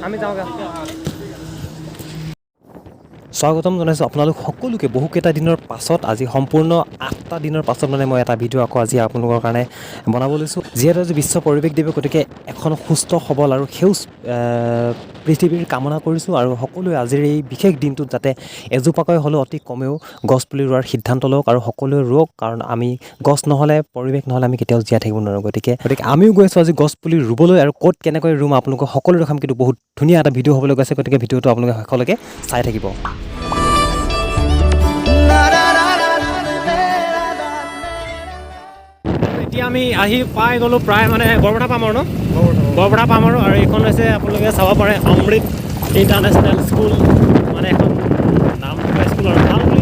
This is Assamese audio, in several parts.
আমি যাওঁগৈ। স্বাগতম জনাইছোঁ আপোনালোক সকলোকে বহুকেইটা দিনৰ পাছত, আজি সম্পূৰ্ণ 8টা দিনৰ পাছত মানে মই এটা ভিডিঅ' আকৌ আজি আপোনালোকৰ কাৰণে বনাব লৈছোঁ। যিহেতু আজি বিশ্ব পৰিৱেশ দিৱস, গতিকে এখন সুস্থ সবল আৰু সেউজ পৃথিৱীৰ কামনা কৰিছোঁ আৰু সকলোৱে আজিৰ এই বিশেষ দিনটোত যাতে এজোপাকৈ হ'লেও অতি কমেও গছপুলি ৰোৱাৰ সিদ্ধান্ত লওক আৰু সকলোৱে ৰোৱক, কাৰণ আমি গছ নহ'লে, পৰিৱেশ নহ'লে আমি কেতিয়াও জীয়াই থাকিব নোৱাৰোঁ। গতিকে আমিও গৈ আছোঁ আজি গছপুলি ৰুবলৈ, আৰু ক'ত কেনেকৈ ৰুম আপোনালোকক সকলো দেখাম, কিন্তু বহুত ধুনীয়া এটা ভিডিঅ' হ'বলৈ গৈছে। গতিকে ভিডিঅ'টো আপোনালোকে শেষলৈকে চাই থাকিব। এতিয়া আমি আহি পাই গ'লোঁ প্ৰায় মানে বৰপথা পাম আৰু বৰপথা পাম আৰু এইখন হৈছে আপোনালোকে চাব পাৰে অমৃত ইণ্টাৰনেশ্যনেল স্কুল, মানে এখন নাম থকা স্কুল আৰু ভাল বুলি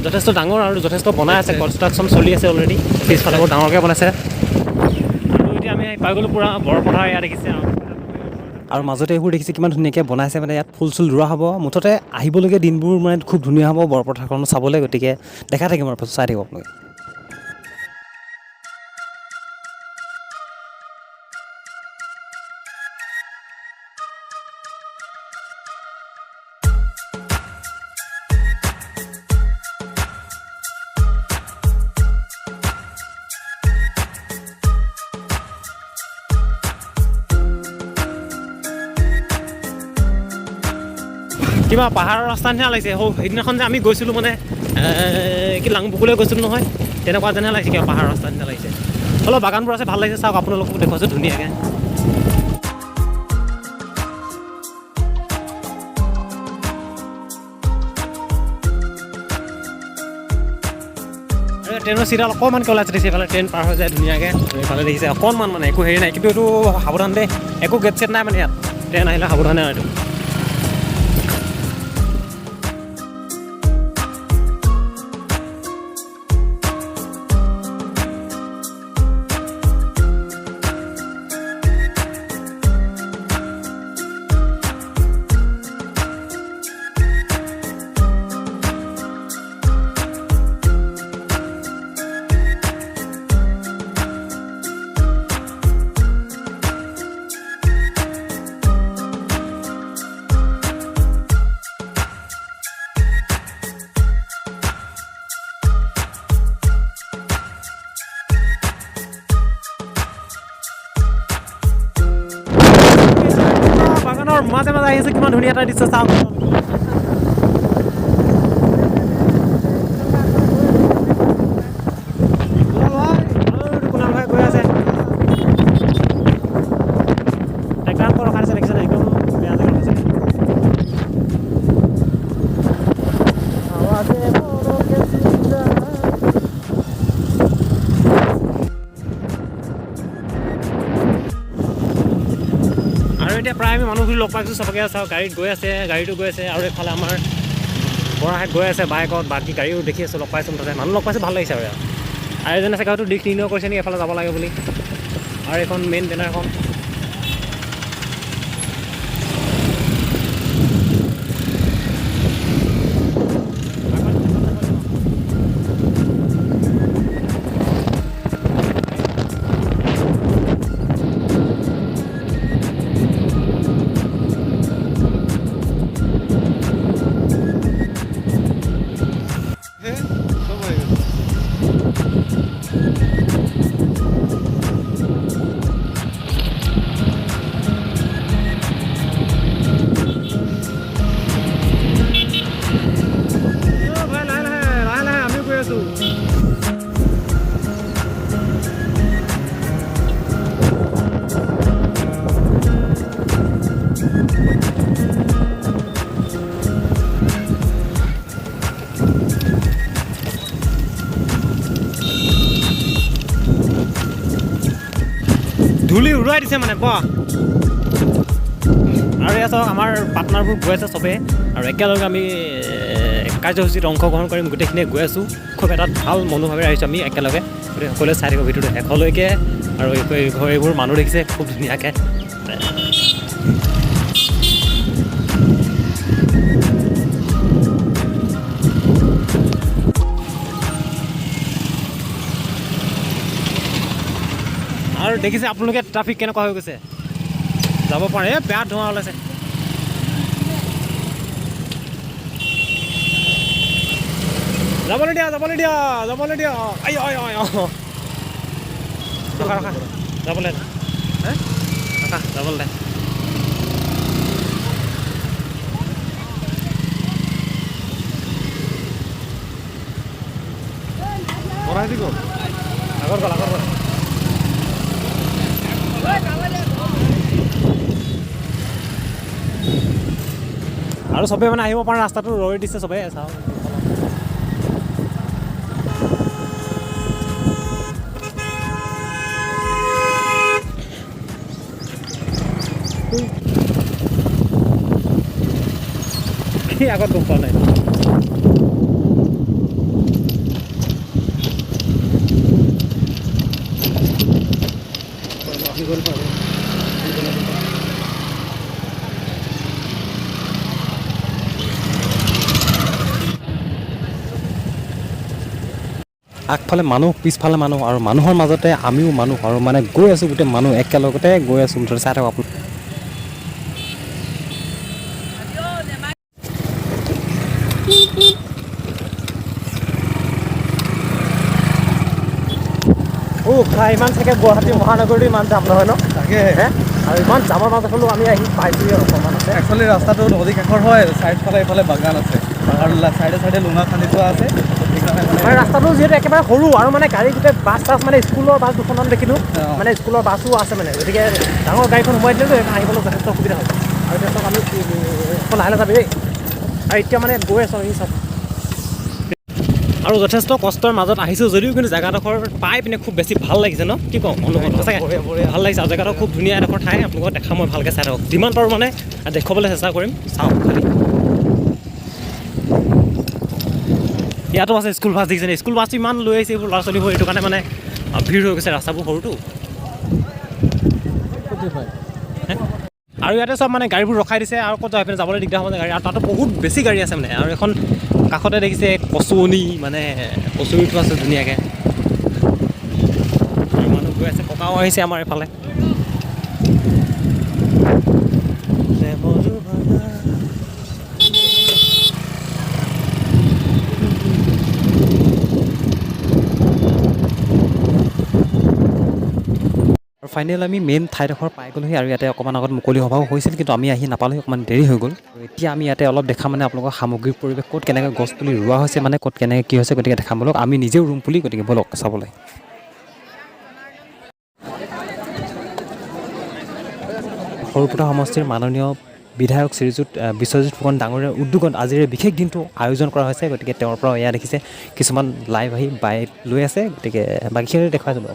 যথেষ্ট ডাঙৰ আৰু যথেষ্ট বনাই আছে, কনষ্ট্ৰাকশ্যন চলি আছে অলৰেডি, পিছফালে বহুত ডাঙৰকৈ বনাইছে। আৰু এতিয়া আমি পাই গ'লোঁ পূৰা বৰপথা এয়া দেখিছে আৰু মাজতে এইবোৰ দেখিছে কিমান ধুনীয়াকৈ বনাইছে, মানে ইয়াত ফুল চুল ৰোৱা হ'ব। মুঠতে আহিবলগীয়া দিনবোৰ মানে খুব ধুনীয়া হ'ব বৰপথাৰখন চাবলৈ। গতিকে দেখাই থাকিম আৰু চাই থাকিব আপোনালোকে। কিবা পাহাৰৰ ৰাস্তা নিচিনা লাগিছে। সেইদিনাখন যে আমি গৈছিলোঁ মানে কি লাংবুকুলৈ গৈছিলোঁ নহয়, তেনেকুৱা যেনহে লাগিছে, কিবা পাহাৰৰ ৰাস্তা নিচিনা লাগিছে। অলপ বাগানবোৰ আছে, ভাল লাগিছে। চাওক আপোনালোকক দেখুৱাইছোঁ ধুনীয়াকৈ। ট্ৰেইনৰ চিটত অকণমানকৈ ওলাইছে দেখিছে, এইফালে ট্ৰেইন পাৰ হৈ যায় ধুনীয়াকৈ। এইফালে দেখিছে অকণমান মানে একো হেৰি নাই, কিন্তু এইটো সাৱধান দেই, একো গেট চেট নাই মানে ইয়াত। ট্ৰেইন আহিলে সাৱধানে আৰু এইটো। মাজে মাজে আহিছে, কিমান ধুনীয়া এটা দৃশ্য চাওক। কোনাল ভাই গৈ আছে, ট্ৰেক্টৰ ৰখাইছে দেখিছে, একদম বেয়া জেগা আছে। এতিয়া প্ৰায় আমি মানুহখিনি লগ পাইছোঁ, চবকে চাওঁ গাড়ীত গৈ আছে, গাড়ীটো গৈ আছে, আৰু এইফালে আমাৰ বৰাহাত গৈ আছে বাইকত, বাকী গাড়ীও দেখি আছোঁ, লগ পাইছোঁ। মুঠতে মানুহ লগ পাইছোঁ, ভাল লাগিছে। আৰু এজন আছে হয়তো দিশ নিৰ্ণয় কৰিছে নেকি এফালে যাব লাগে বুলি, আৰু এইখন মেইন বেনাৰখন। ধূলি উৰুৱাই দিছে মানে ব। আৰু এয়া চাওক আমাৰ পাৰ্টনাৰবোৰ গৈ আছে চবেই, আৰু একেলগে আমি কাৰ্যসূচীত অংশগ্ৰহণ কৰিম, গোটেইখিনিয়ে গৈ আছোঁ। খুব এটা ভাল মনোভাৱে আহিছোঁ আমি একেলগে, গতিকে সকলোৱে চাই থাকিব ভিডিঅ'টো শেষলৈকে। আৰু এইবোৰ মানুহ দেখিছে খুব ধুনীয়াকৈ। আৰু আৰু দেখিছে আপোনালোকে ট্ৰাফিক কেনেকুৱা হৈ গৈছে যাব পাৰে বেয়া ধোঁৱা ওলাইছে যাবলৈ দিয়া যাবলৈ দিয়া যাবলৈ দিয়া আই আই আই ৰখা ৰখা যাবলৈ ৰখা যাবলৈ দে বনাই দিব আগৰ গ'ল আৰু চবেই মানে আহিব পৰা ৰাস্তাটো ৰৈ দিছে চবেই চাওঁ আগত গম পোৱা নাই আগফালে মানুহ পিছফালে মানুহ আৰু মানুহৰ মাজতে আমিও মানুহ আৰু মানে গৈ আছোঁ গোটেই মানুহ একেলগতে গৈ আছোঁ মুঠতে চাই থাকক আপুনি ইমান চাগে গুৱাহাটী মহানগৰীটো ইমান যাম নহয় ন তাকে আৰু ইমান জামৰ মাজত হ'লেও আমি আহি পাইছোঁহি অকণমান আছে একচুৱেলি ৰাস্তাটো নদী কাষৰ হয় চাইডফালে এইফালে বাগান আছে আৰু চাইডে চাইডে লুঙা খান্দি থোৱা আছে মানে ৰাস্তাটো যিহেতু একেবাৰে সৰু আৰু মানে গাড়ী গোটেই বাছ টাছ মানে স্কুলৰ বাছ দুখনমান দেখিলোঁ মানে স্কুলৰ বাছো আছে মানে গতিকে ডাঙৰ গাড়ীখন সোমাই দিলেতো সেইখন আহিবলৈ যথেষ্ট সুবিধা হয় আৰু এতিয়া আমি লাহে লাহে যাবি দেই আৰু এতিয়া মানে গৈ আছোঁ এই চব আৰু যথেষ্ট কষ্টৰ মাজত আহিছোঁ যদিও কিন্তু জেগাডোখৰ পাই পিনে খুব বেছি ভাল লাগিছে ন কি কওঁ অনুভৱ সঁচাকৈ ভাল লাগিছে আৰু জেগাটো খুব ধুনীয়া এডোখৰ ঠাই আপোনালোকক দেখা মই ভালকৈ চাই থাকক যিমান পাৰোঁ মানে দেখুৱাবলৈ চেষ্টা কৰিম চাওক খালি ইয়াতো আছে স্কুল বাছ দেখিছে স্কুল বাছটো ইমান লৈ আহিছে এইবোৰ ল'ৰা ছোৱালীবোৰ এইটো কাৰণে মানে ভিৰ হৈ গৈছে ৰাস্তাবোৰ সৰুটো আৰু ইয়াতে চব মানে গাড়ীবোৰ ৰখাই দিছে আৰু ক'ত যাই পিনে যাবলৈ দিগদাৰ হ'ব গাড়ী আৰু তাতো বহুত বেছি গাড়ী আছে মানে আৰু এখন কাষতে দেখিছে কচুৱনি মানে কচুৰিটো আছে ধুনীয়াকৈ আৰু মানুহ গৈ আছে ককাও আহিছে আমাৰ এইফালে আৰু ফাইনেল আমি মেইন ঠাইডোখৰ পাই গ'লোহি আৰু ইয়াতে অকণমান আগত মুকলি সভাও হৈছিল কিন্তু আমি আহি নাপালোহি অকণমান দেৰি হৈ গ'ল আৰু এতিয়া আমি ইয়াতে অলপ দেখা মানে আপোনালোকৰ সামগ্ৰিক পৰিৱেশ ক'ত কেনেকৈ গছ পুলি ৰোৱা হৈছে মানে ক'ত কেনেকৈ কি হৈছে গতিকে দেখাম বলক আমি নিজেও ৰুম পুলি গতিকে বলক চাবলৈ সৰুপথা সমষ্টিৰ মাননীয় বিধায়ক শ্ৰীযুত বিশ্বজিৎ ফুকন ডাঙৰীয়াৰ উদ্যোগত আজিৰ বিশেষ দিনটো আয়োজন কৰা হৈছে গতিকে তেওঁৰ পৰা এয়া দেখিছে কিছুমান লাইভ আহি বাইক লৈ আছে গতিকে বাকীখিনি দেখুৱাই যাব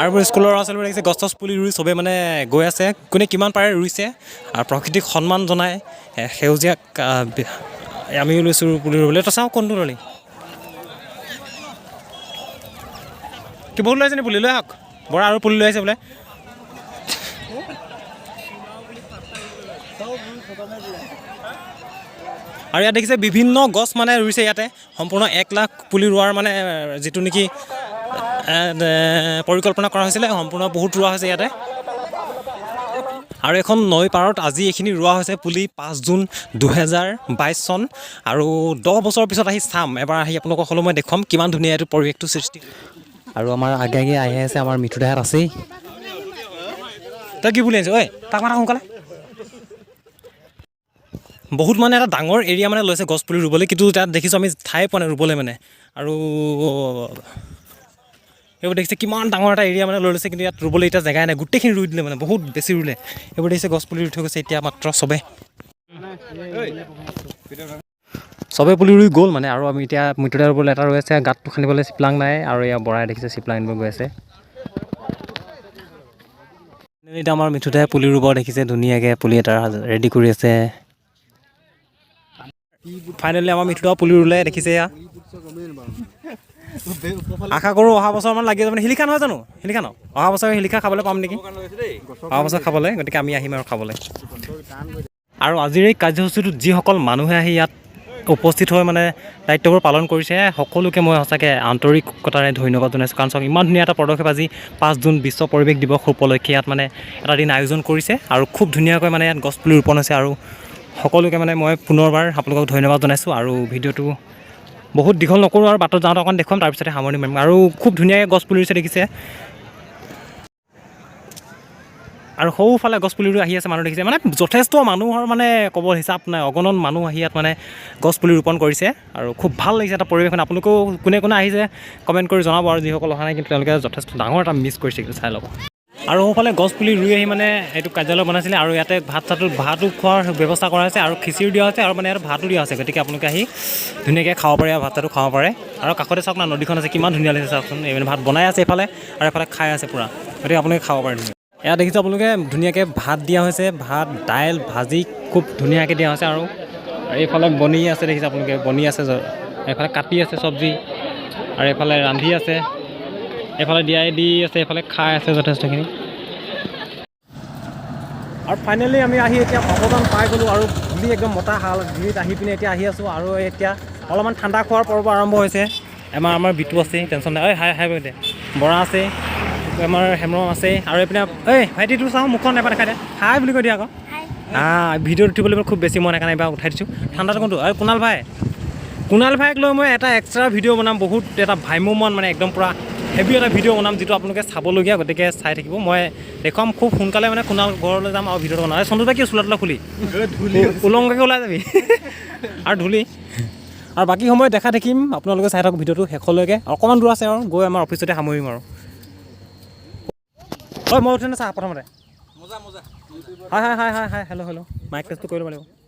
আৰু স্কুলৰ ল'ৰা ছোৱালীবোৰ দেখিছে গছ গছ পুলি ৰুই চবেই মানে গৈ আছে কোনে কিমান পাৰে ৰুইছে আৰু প্ৰকৃতিক সন্মান জনাই সেউজীয়াক আমিও লৈছোঁ পুলি ৰুবলৈ তো চাওঁ কোনটো ল'লি কি বহুত লৈ আছে নি পুলি লৈ আহক বৰা আৰু পুলি লৈ আহিছে বোলে আৰু ইয়াত দেখিছে বিভিন্ন গছ মানে ৰুইছে ইয়াতে সম্পূৰ্ণ 1 লাখ পুলি ৰোৱাৰ মানে যিটো নেকি পৰিকল্পনা কৰা হৈছিলে সম্পূৰ্ণ বহুত ৰোৱা হৈছে ইয়াতে আৰু এখন নৈ পাৰত আজি এইখিনি ৰোৱা হৈছে পুলি 5 জুন 2022 চন আৰু 10 বছৰৰ পিছত আহি চাম এবাৰ আহি আপোনালোকক হ'লেও মই দেখুৱাম কিমান ধুনীয়া এইটো পৰিৱেশটো সৃষ্টি আৰু আমাৰ আগে আগে আহি আছে আমাৰ মিঠুদাহঁত আছেই তই কি বুলি আহিছ ঐ তাক মাতা সোনকালে বহুত মানে এটা ডাঙৰ এৰিয়া মানে লৈছে গছ পুলি ৰুবলৈ কিন্তু তাত দেখিছোঁ আমি ঠাই পোৱা নাই ৰুবলৈ মানে আৰু এইবোৰ দেখিছে কিমান ডাঙৰ এটা এৰিয়া মানে লৈ লৈছে কিন্তু ইয়াত ৰুবলৈ এতিয়া জেগাই নাই গোটেইখিনি ৰুই দিলে মানে বহুত বেছি ৰুলে এইবোৰ দেখিছে গছ পুলি ৰুই থৈ গৈছে এতিয়া মাত্ৰ চবেই পুলি ৰুই গ'ল মানে আৰু আমি এতিয়া মিঠুদাৰ ৰুবলৈ এটা ৰৈ আছে গাঁতটো খান্দিবলৈ চিপলাং নাই আৰু এয়া বৰাই দেখিছে চিপলাং আনিব গৈ আছে এতিয়া আমাৰ মিঠুদাই পুলি ৰুব দেখিছে ধুনীয়াকৈ পুলি এটা ৰেডি কৰি আছে ফাইনেলি আমাৰ মিঠুদাও পুলি ৰুলে দেখিছে এয়া আশা কৰোঁ অহা বছৰমান লাগি যাব মানে শিলিখা নহয় জানো শিলিখা ন অহা বছৰ শিলিখা খাবলৈ পাম নেকি অহা বছৰ খাবলৈ গতিকে আমি আহিম আৰু খাবলৈ আৰু আজিৰ এই কাৰ্যসূচীটোত যিসকল মানুহে আহি ইয়াত উপস্থিত হৈ মানে দায়িত্ববোৰ পালন কৰিছে সকলোকে মই সঁচাকৈ আন্তৰিকতাৰে ধন্যবাদ জনাইছোঁ কাৰণ চাওক ইমান ধুনীয়া এটা পদক্ষেপ আজি 5 জুন বিশ্ব পৰিৱেশ দিৱস উপলক্ষে ইয়াত মানে এটা দিন আয়োজন কৰিছে আৰু খুব ধুনীয়াকৈ মানে ইয়াত গছপুলি ৰোপণ হৈছে আৰু সকলোকে মানে মই পুনৰবাৰ আপোনালোকক ধন্যবাদ জনাইছোঁ আৰু ভিডিঅ'টো বহুত দীঘল নকৰোঁ আৰু বাটত যাওঁতে অকণ দেখুৱাম তাৰপিছতে সামৰণি মাৰিম আৰু খুব ধুনীয়াকৈ গছপুলি ৰুইছে দেখিছে আৰু সৌফালে গছপুলি আহি আছে মানুহ দেখিছে মানে যথেষ্ট মানুহৰ মানে ক'ব হিচাপ নাই অগণন মানুহ আহি ইয়াত মানে গছপুলি ৰোপণ কৰিছে আৰু খুব ভাল লাগিছে এটা পৰিৱেশন আপোনালোকেও কোনে কোনে আহিছে কমেণ্ট কৰি জনাব আৰু যিসকল অহা নাই কিন্তু তেওঁলোকে যথেষ্ট ডাঙৰ এটা মিছ কৰিছে কিন্তু চাই ল'ব আৰু সৌফালে গছপুলি ৰুই আহি মানে এইটো কাৰ্যালয় বনাইছিলে আৰু ইয়াতে ভাতো খোৱাৰ ব্যৱস্থা কৰা হৈছে আৰু খিচিৰি দিয়া হৈছে আৰু মানে ইয়াত ভাতো দিয়া হৈছে গতিকে আপোনালোকে আহি ধুনীয়াকৈ খাব পাৰে আৰু ভাতটো খাব পাৰে আৰু কাষতে চাওক না নদীখন আছে কিমান ধুনীয়া লাগিছে চাওকচোন এই মানে ভাত বনাই আছে এইফালে আৰু এফালে খাই আছে পূৰা গতিকে আপোনালোকে খাব পাৰে ধুনীয়া এয়া দেখিছোঁ আপোনালোকে ধুনীয়াকৈ ভাত দিয়া হৈছে ভাত দাইল ভাজি খুব ধুনীয়াকৈ দিয়া হৈছে আৰু এইফালে বনি আছে দেখিছে আপোনালোকে বনি আছে এইফালে কাটি আছে চব্জি আৰু এইফালে ৰান্ধি আছে এইফালে দিয়াই দি আছে এইফালে খাই আছে যথেষ্টখিনি আৰু ফাইনেলি আমি আহি এতিয়া ভগৱান পাই গ'লোঁ আৰু ধূলি একদম মতা হাল ধূলিত আহি পিনে এতিয়া আহি আছোঁ আৰু এতিয়া অলপমান ঠাণ্ডা খোৱাৰ পৰ্ব আৰম্ভ হৈছে আমাৰ বিটু আছে টেনশ্যন নাই হাই হাই দে বৰা আছে আমাৰ হেমৰম আছে আৰু এইপিনে ভাইটিটো চাওঁ মুখখন এবাৰ দেখাই দে হাই বুলি কৈ দিয়া আকৌ ভিডিঅ'ত উঠিবলৈ খুব বেছি মন সেইকাৰণে এবাৰ উঠাই দিছোঁ ঠাণ্ডাটো কোনটো আৰু কুণাল ভাইক লৈ মই এটা এক্সট্ৰা ভিডিঅ' বনাম বহুত এটা ভ্ৰাম্যমান মানে একদম পূৰা হেভি এটা ভিডিঅ' বনাম যিটো আপোনালোকে চাবলগীয়া গতিকে চাই থাকিব মই দেখুৱাম খুব সোনকালে মানে কুণাল ঘৰলৈ যাম আৰু ভিডিঅ'টো বনাম চন্দুদা কি চোলা তোলা খুলি উলংগাকৈ ওলাই যাবি আৰু ধূলি আৰু বাকী সময় দেখা দেখিম আপোনালোকে চাই থাকক ভিডিঅ'টো শেষলৈকে অকণমান দূৰ আছে আৰু গৈ আমাৰ অফিচতে সামৰিম আৰু মই উঠি নাচা প্ৰথমতে হয় হেল্ল' মাইক টেষ্টটো কৰি ল'ব লাগিব